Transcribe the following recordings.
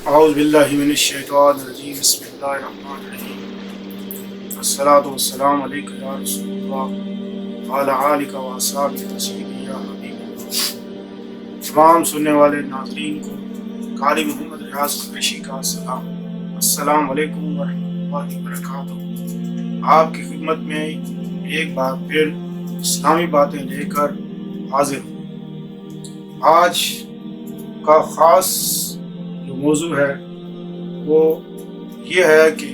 اعوذ باللہ من الشیطان الرجیم بسم اللہ الرحمن الرحیم الصلاۃ والسلام علیک یا رسول اللہ وعلی آلک و اصحابک تسلیما یا حبیب اللہ۔ تمام سننے والے ناظرین کو قاری محمد ریاض قریشی کا سلام، السلام علیکم ورحمۃ اللہ وبرکاتہ۔ آپ کی خدمت میں ایک بار پھر اسلامی باتیں لے کر حاضر ہوں۔ آج کا خاص جو موضوع ہے وہ یہ ہے کہ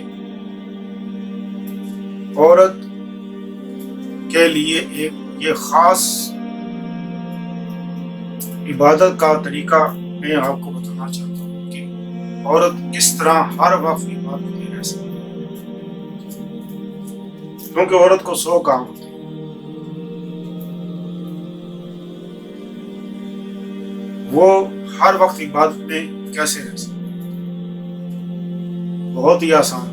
عورت کے لیے ایک یہ خاص عبادت کا طریقہ میں آپ کو بتانا چاہتا ہوں کہ عورت کس طرح ہر وقت عبادت میں رہ سکتی ہے، کیونکہ عورت کو 100 کام ہوتے ہیں۔ وہ ہر وقت عبادت میں کیسے رہ سکتے؟ بہت ہی آسان۔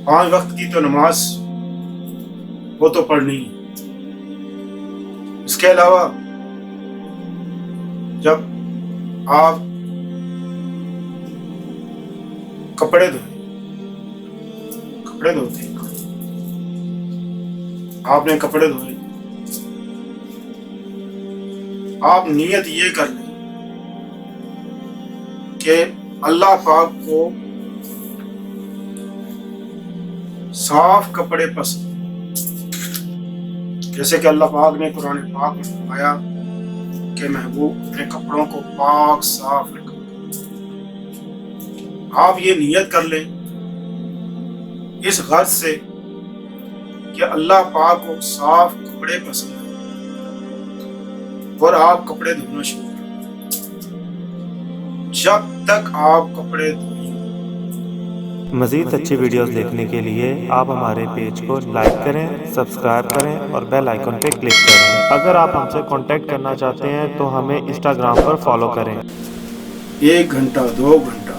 پانچ وقت کی تو نماز وہ تو پڑھنی ہے۔ اس کے علاوہ جب آپ کپڑے دھوتے ہیں، آپ نے کپڑے دھوئے، آپ نیت یہ کر لیں کہ اللہ پاک کو صاف کپڑے پسند، جیسے کہ اللہ پاک نے قرآن پاک میں فرمایا کہ محبوب اپنے کپڑوں کو پاک صاف رکھو۔ آپ یہ نیت کر لیں اس غرض سے کہ اللہ پاک کو صاف کپڑے پسند ہیں، اور آپ کپڑے دھونا شروع کریں۔ جب تک آپ کپڑے دھوئیں، مزید اچھی ویڈیوز دیکھنے کے لیے آپ ہمارے پیج کو لائک کریں، سبسکرائب کریں اور بیل آئیکن پہ کلک کریں۔ اگر آپ ہم سے کانٹیکٹ کرنا چاہتے ہیں تو ہمیں انسٹاگرام پر فالو کریں۔ 1 گھنٹہ 2 گھنٹہ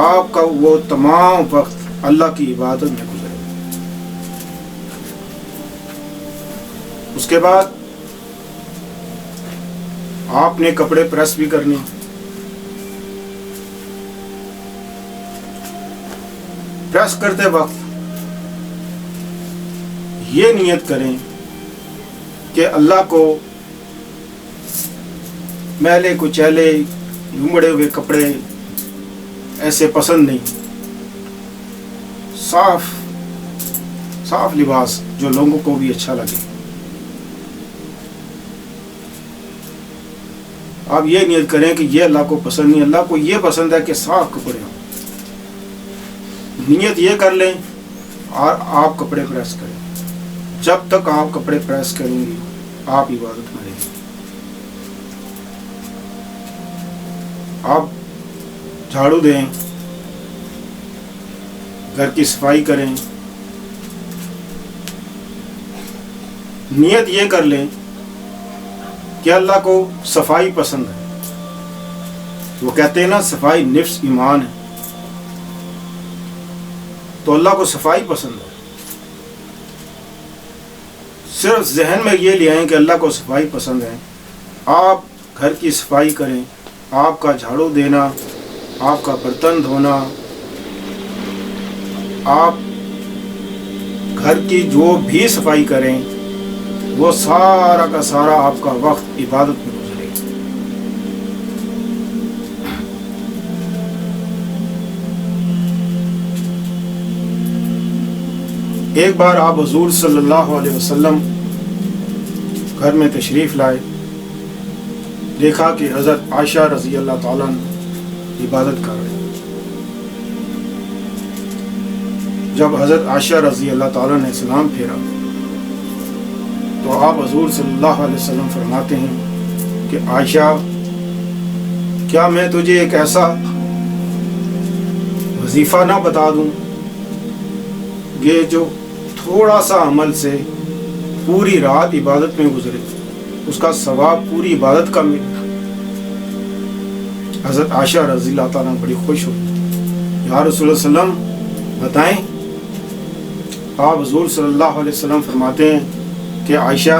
آپ کا وہ تمام وقت اللہ کی عبادت میں گزرے۔ اس کے بعد آپ نے کپڑے پریس بھی کرنے۔ پریس کرتے وقت یہ نیت کریں کہ اللہ کو میلے کچیلے لمڑے ہوئے کپڑے ایسے پسند نہیں، صاف لباس جو لوگوں کو بھی اچھا لگے۔ آپ یہ نیت کریں کہ یہ اللہ کو پسند نہیں، اللہ کو یہ پسند ہے کہ صاف کپڑے ہوں۔ نیت یہ کر لیں اور آپ کپڑے پریس کریں۔ جب تک آپ کپڑے پریس کریں گے آپ عبادت میں رہیں گے۔ آپ جھاڑو دیں، گھر کی صفائی کریں، نیت یہ کر لیں کہ اللہ کو صفائی پسند ہے۔ وہ کہتے ہیں نا صفائی نفس ایمان ہے، تو اللہ کو صفائی پسند ہے۔ صرف ذہن میں یہ لے آئیں کہ اللہ کو صفائی پسند ہے۔ آپ گھر کی صفائی کریں، آپ کا جھاڑو دینا، آپ کا برتن دھونا، آپ گھر کی جو بھی صفائی کریں، وہ سارا کا سارا آپ کا وقت عبادت میں گزرے گا۔ ایک بار آپ حضور صلی اللہ علیہ وسلم گھر میں تشریف لائے، دیکھا کہ حضرت عائشہ رضی اللہ تعالیٰ عنہ عبادت کر رہے ہیں۔ جب حضرت عائشہ رضی اللہ تعالیٰ نے سلام پھیرا تو آپ حضور صلی اللہ علیہ وسلم فرماتے ہیں کہ عائشہ، کیا میں تجھے ایک ایسا وظیفہ نہ بتا دوں یہ جو تھوڑا سا عمل سے پوری رات عبادت میں گزرے، اس کا ثواب پوری عبادت کا ملے۔ حضرت عائشہ رضی اللہ تعالیٰ بڑی خوش ہوئی، یا رسول اللہ صلی اللہ علیہ وسلم بتائیں۔ آپ حضور صلی اللہ علیہ وسلم فرماتے ہیں کہ عائشہ،